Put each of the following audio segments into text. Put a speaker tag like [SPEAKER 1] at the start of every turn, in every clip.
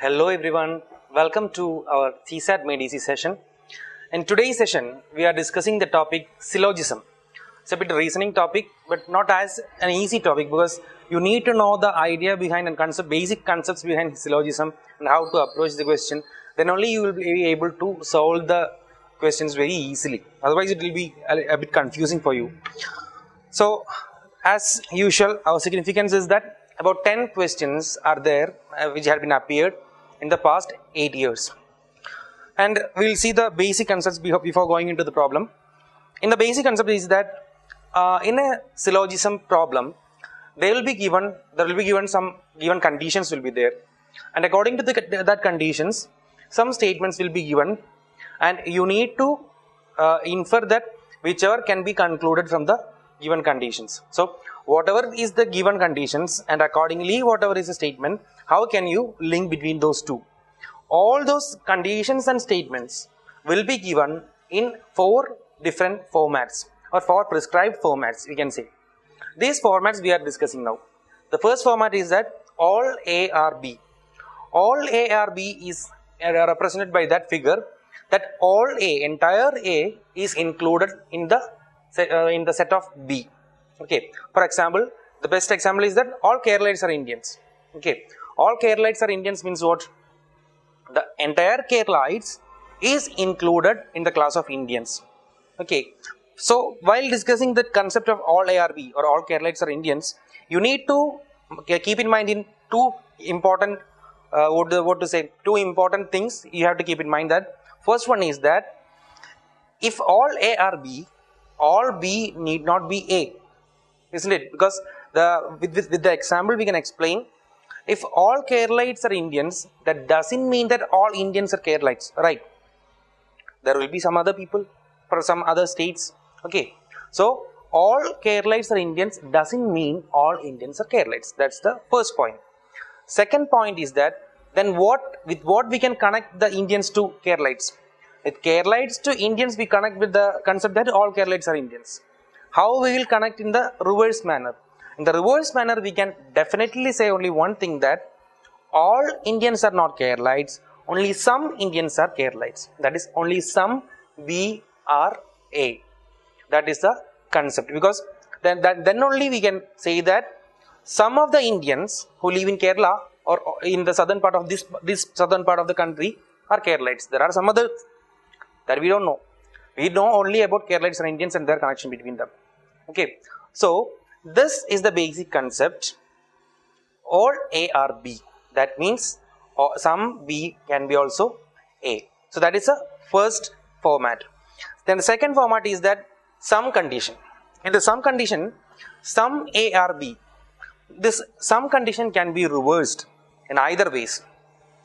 [SPEAKER 1] Hello everyone, welcome to our CSAT Made Easy session. In today's session, we are discussing the topic syllogism. It's a bit reasoning topic, but not as an easy topic because you need to know the idea behind and basic concepts behind syllogism and how to approach the question. Then only you will be able to solve the questions very easily. Otherwise, it will be a bit confusing for you. So, as usual, our significance is that about 10 questions are there which have been appeared in the past 8 years, and we will see the basic concepts before going into the problem. In the basic concept is that in a syllogism problem, there will be given some given conditions will be there, and according to that conditions, some statements will be given, and you need to infer that whichever can be concluded from the given conditions. So whatever is the given conditions and accordingly whatever is the statement, how can you link between those two? All those conditions and statements will be given in 4 different formats or 4 prescribed formats, we can say. These formats we are discussing now. The first format is that all A or B. All A or B is represented by that figure, that all A, entire A is included in the set of B. Okay. For example, the best example is that all Keralites are Indians. Okay. All Keralites are Indians means what? The entire Keralites is included in the class of Indians. Okay. So while discussing the concept of all A or B or all Keralites are Indians, you need to keep in mind in two important two important things you have to keep in mind. That first one is that if all A are B, all B need not be A, isn't it? Because with the example we can explain, if all Keralites are Indians, that doesn't mean that all Indians are Keralites, right? There will be some other people for some other states. Okay, so all Keralites are Indians doesn't mean all Indians are Keralites. That's the first point. Second point is that then with what we can connect the Indians to Keralites? With Keralites to Indians, we connect with the concept that all Keralites are Indians. How we will connect in the reverse manner? In the reverse manner, we can definitely say only one thing, that all Indians are not Keralites, only some Indians are Keralites. That is, only some B are A. That is the concept, because then only we can say that some of the Indians who live in Kerala or in the southern part of this southern part of the country are Keralites. There are some others that we don't know. We know only about Keralites and Indians and their connection between them. Okay, so this is the basic concept. All A are B. That means some B can be also A. So that is the first format. Then the second format is that some condition. In the some condition, some A are B. This some condition can be reversed in either ways.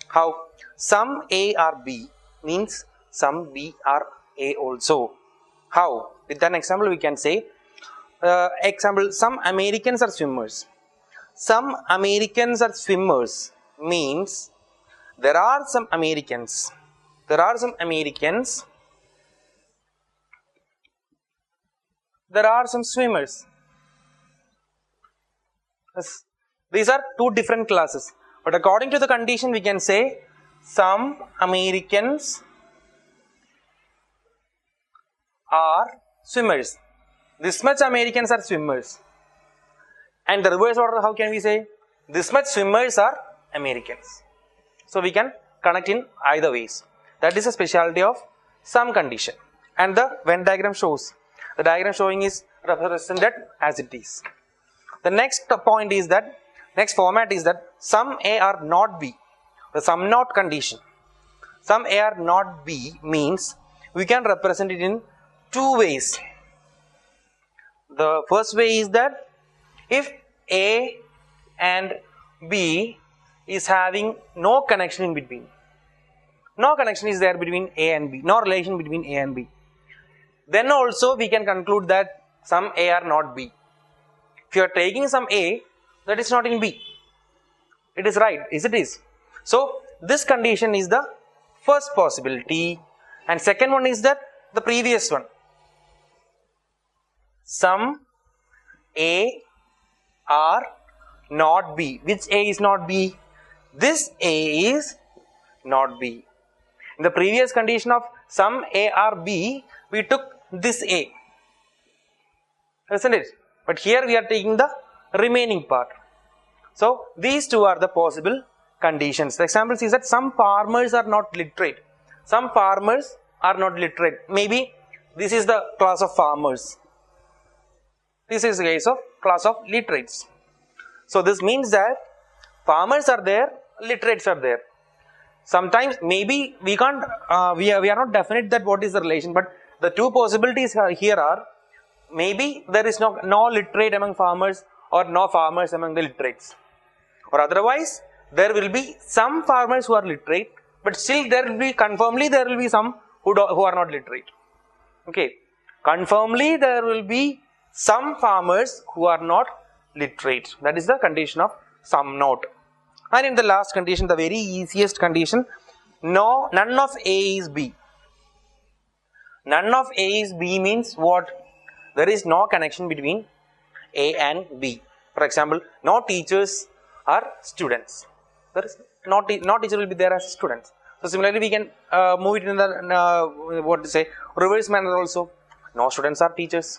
[SPEAKER 1] How? Some A are B means some B are A also. How? With an example we can say, example, some Americans are swimmers. Some Americans are swimmers means there are some Americans. There are some Americans. There are some swimmers. Yes. These are two different classes. But according to the condition, we can say some Americans are swimmers. This much Americans are swimmers. And the reverse order, how can we say? This much swimmers are Americans. So we can connect in either ways. That is a specialty of some condition. And the Venn diagram shows. The diagram showing is represented as it is. The next point is that, next format is that some A are not B. The some not condition. Some A are not B means we can represent it in two ways. The first way is that if A and B is having no connection in between, no connection is there between A and B, no relation between A and B, then also we can conclude that some A are not B. If you are taking some A that is not in B, it is right, is it is. So this condition is the first possibility, and second one is that the previous one. Some A are not B. Which A is not B? This A is not B. In the previous condition of some A or B, we took this A, isn't it? But here we are taking the remaining part. So these two are the possible conditions. The example is that some farmers are not literate. Some farmers are not literate. Maybe this is the class of farmers. This is the case of class of literates. So this means that farmers are there, literates are there. Sometimes maybe we can't, we are not definite that what is the relation, but the two possibilities here are maybe there is no literate among farmers or no farmers among the literates, or otherwise there will be some farmers who are literate, but still there will be confirmly there will be some who are not literate. Okay, confirmly there will be some farmers who are not literate. That is the condition of some not. And in the last condition, the very easiest condition, none of A is B. None of A is B means what? There is no connection between A and B. For example, no teachers are students. There is no teacher will be there as students. So similarly, we can move it in the reverse manner also. No students are teachers.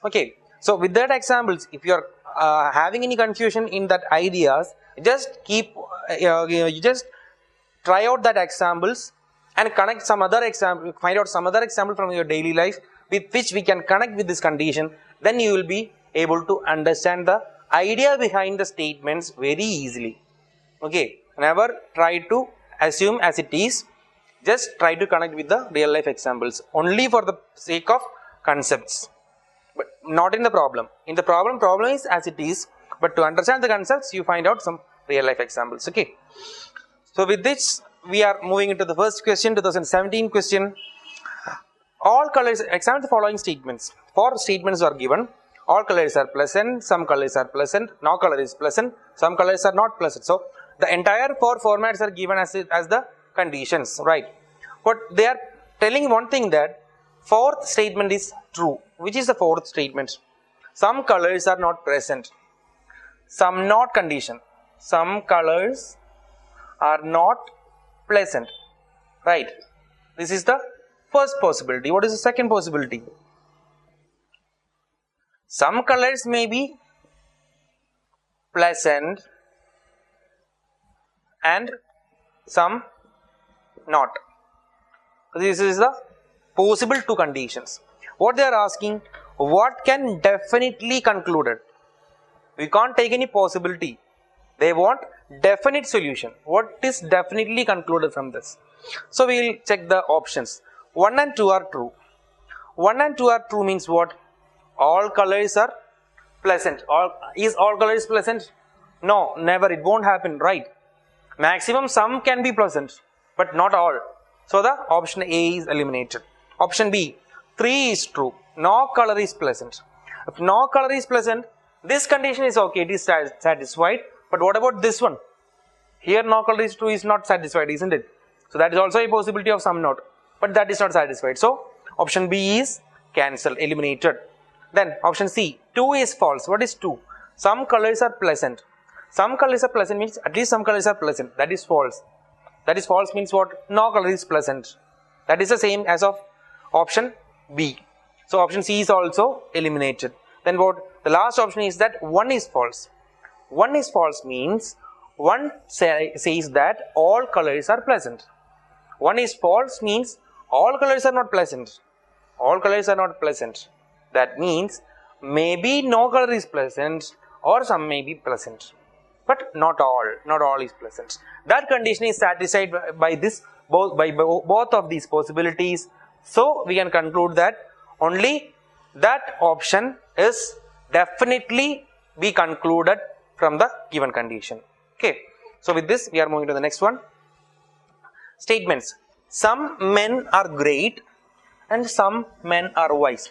[SPEAKER 1] Okay. So with that examples, if you are having any confusion in that ideas, just keep you just try out that examples and connect some other example, find out some other example from your daily life with which we can connect with this condition. Then you will be able to understand the idea behind the statements very easily. Okay, never try to assume as it is, just try to connect with the real life examples only for the sake of concepts, but not in the problem. In the problem is as it is, but to understand the concepts you find out some real life examples. Okay, so with this we are moving into the first question, 2017 question. All colors, examine the following statements. 4 statements are given. All colors are pleasant, some colors are pleasant, no color is pleasant, some colors are not pleasant. So the entire 4 formats are given as the conditions, right? But they are telling one thing, that 4th statement is true. Which is the 4th statement? Some colors are not present. Some not condition. Some colors are not pleasant, right? This is the first possibility. What is the second possibility? Some colors may be pleasant and some not. This is the possible 2 conditions. What they are asking, what can definitely concluded? We can't take any possibility. They want definite solution. What is definitely concluded from this? So we will check the options. 1 and 2 are true. 1 and 2 are true means what? All colors are pleasant. Is all colors pleasant? No, never. It won't happen, right? Maximum some can be pleasant, but not all. So the option A is eliminated. Option B, 3 is true. No color is pleasant. If no color is pleasant, this condition is okay. It is satisfied. But what about this one? Here no color is true is not satisfied, isn't it? So that is also a possibility of some not. But that is not satisfied. So option B is cancelled, eliminated. Then option C, 2 is false. What is 2? Some colors are pleasant. Some colors are pleasant means at least some colors are pleasant. That is false. That is false means what? No color is pleasant. That is the same as of option B. So option C is also eliminated. Then what? The last option is that 1 is false. 1 is false means 1 says that all colors are pleasant. 1 is false means all colors are not pleasant. All colors are not pleasant. That means maybe no color is pleasant or some may be pleasant, but not all is pleasant. That condition is satisfied by both of these possibilities. So we can conclude that only that option is definitely be concluded from the given condition. Okay. So with this we are moving to the next one. Statements. Some men are great and some men are wise.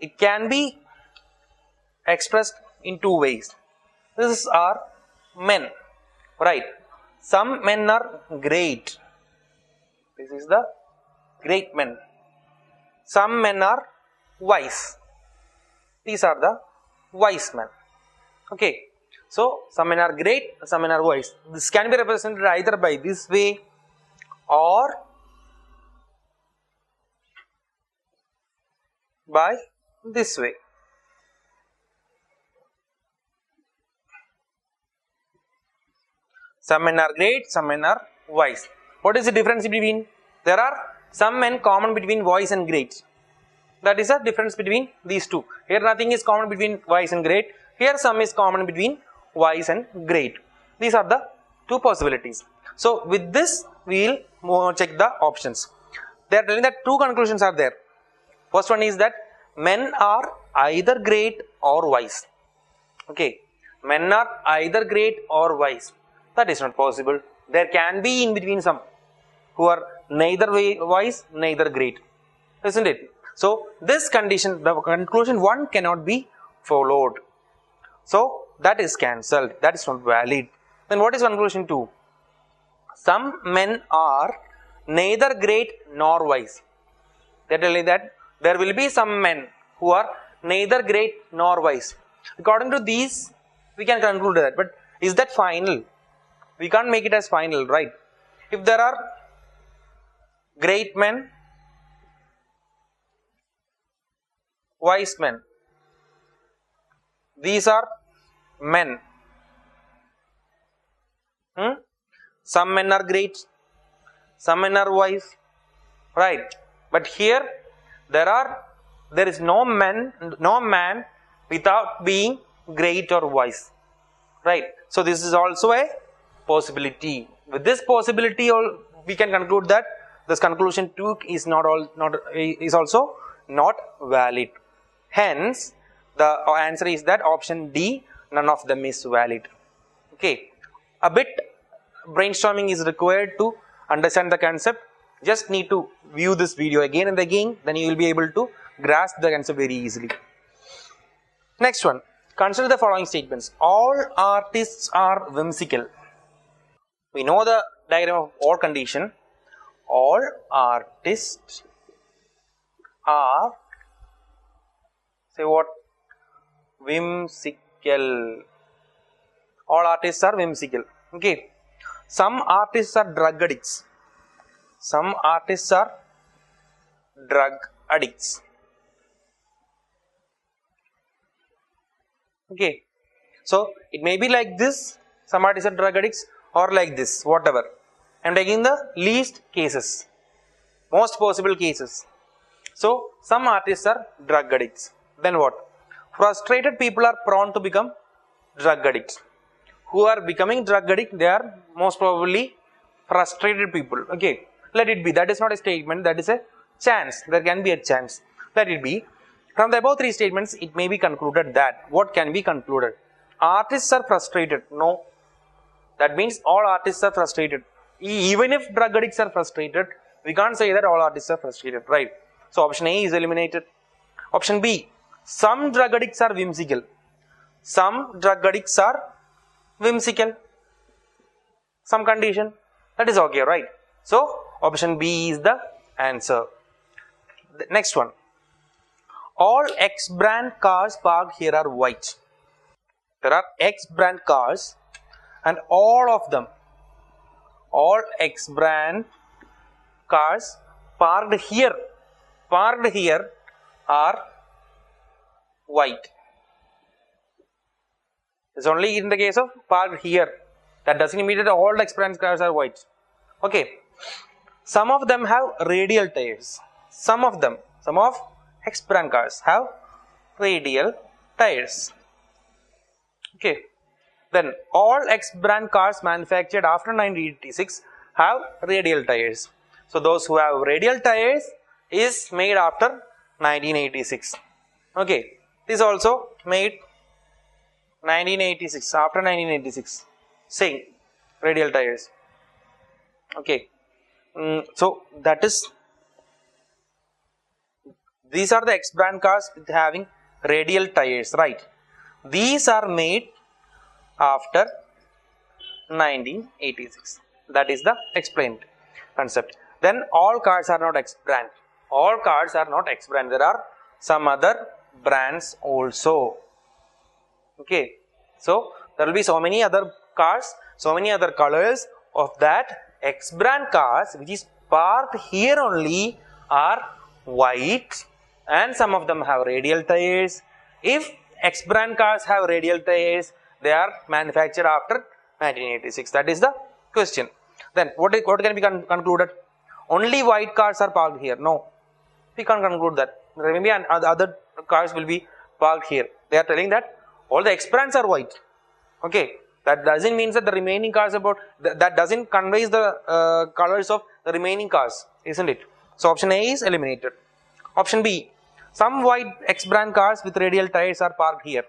[SPEAKER 1] It can be expressed in 2 ways. These are men, right? Some men are great. This is the great men. Some men are wise. These are the wise men. Okay. So some men are great, some men are wise. This can be represented either by this way or by this way. Some men are great, some men are wise. What is the difference between? There are some men common between wise and great. That is the difference between these two. Here nothing is common between wise and great. Here some is common between wise and great. These are the two possibilities. So with this we will check the options. They are telling that two conclusions are there. First one is that men are either great or wise. Okay, men are either great or wise. That is not possible. There can be in between some who are neither wise, neither great, isn't it? So this condition, the conclusion 1 cannot be followed. So that is cancelled. That is not valid. Then what is conclusion 2? Some men are neither great nor wise. They tell you that there will be some men who are neither great nor wise. According to these, we can conclude that. But is that final? We can't make it as final, right? If there are great men, wise men, these are men. Some men are great, some men are wise, right? But here there is no man without being great or wise, right? So this is also a possibility. With this possibility, we can conclude that this conclusion 2 is is also not valid. Hence, the answer is that option D, none of them is valid. Okay, a bit brainstorming is required to understand the concept. Just need to view this video again and again, then you will be able to grasp the concept very easily. Next one, consider the following statements. All artists are whimsical. We know the diagram of or condition. All artists are, say what? Whimsical. All artists are whimsical. Okay. Some artists are drug addicts. Some artists are drug addicts. Okay. So it may be like this. Some artists are drug addicts, or like this, whatever. I am taking the least cases, most possible cases. So some artists are drug addicts. Then what? Frustrated people are prone to become drug addicts. Who are becoming drug addict? They are most probably frustrated people. Okay, let it be. That is not a statement, that is a chance. There can be a chance. Let it be. From the above three statements, it may be concluded that, what can be concluded? Artists are frustrated. No. That means all artists are frustrated. Even if drug addicts are frustrated, we can't say that all artists are frustrated, right? So option A is eliminated. Option B, some drug addicts are whimsical. Some drug addicts are whimsical. Some condition. That is okay, right? So option B is the answer. The next one. All X brand cars parked here are white. There are X brand cars and all of them, all X brand cars parked here are white. It's only in the case of parked here. That doesn't mean that all X brand cars are white. Okay. Some of them have radial tires. Some of X brand cars have radial tires. Okay. Then all X brand cars manufactured after 1986 have radial tires. So those who have radial tires is made after 1986. Okay. This also made 1986, after 1986. Same radial tires. Okay. So that is, these are the X brand cars with having radial tires, right? These are made after 1986. That is the explained concept. Then all cars are not X brand. All cars are not X brand. There are some other brands also. Okay. So there will be so many other cars, so many other colors of that X brand cars which is parked here only are white, and some of them have radial tires. If X brand cars have radial tires, they are manufactured after 1986. That is the question. Then what can be concluded? Only white cars are parked here. No, we can't conclude that. Maybe other cars will be parked here. They are telling that all the X brands are white. Okay, that doesn't mean that the remaining cars that doesn't conveys the colors of the remaining cars, isn't it? So option A is eliminated. Option B, some white X brand cars with radial tires are parked here.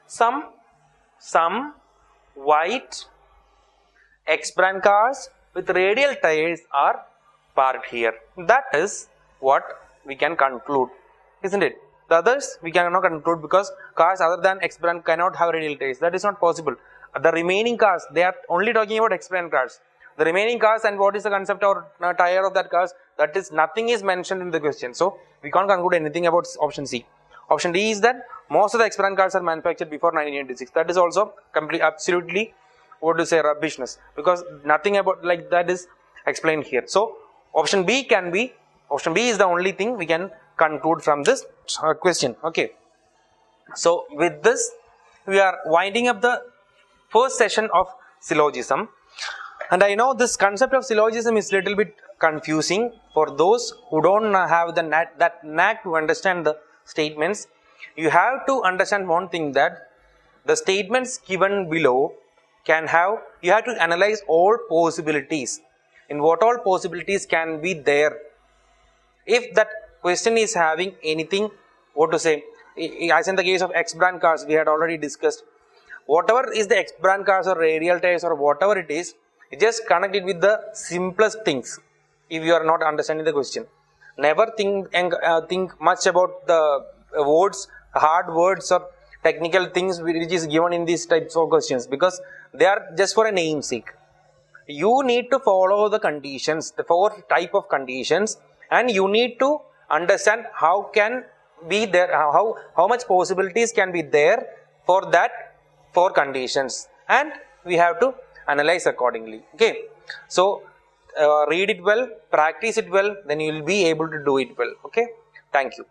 [SPEAKER 1] Some white X brand cars with radial tires are parked here. That is what we can conclude, isn't it? The others we cannot conclude because cars other than X brand cannot have radial tires. That is not possible. The remaining cars, they are only talking about X brand cars. The remaining cars and what is the concept or tire of that cars, that is nothing is mentioned in the question. So we can't conclude anything about option C. Option D is that most of the X brand cars are manufactured before 1986. That is also absolutely what to say rubbishness, because nothing about like that is explained here. So option B is the only thing we can conclude from this question. Okay. So with this we are winding up the first session of syllogism, and I know this concept of syllogism is little bit confusing for those who don't have that knack to understand the statements. You have to understand one thing, that the statements given below you have to analyze all possibilities. In what all possibilities can be there. If that question is having anything, what to say, as in the case of X brand cars, we had already discussed, whatever is the X brand cars or radial tires or whatever it is, just connect it with the simplest things. If you are not understanding the question, never think much about the words, hard words or technical things which is given in these types of questions, because they are just for a namesake. You need to follow the conditions, the 4 type of conditions, and you need to understand how can be there, how much possibilities can be there for that 4 conditions, and we have to analyze accordingly. Okay, so read it well, practice it well, then you will be able to do it well. Okay, thank you.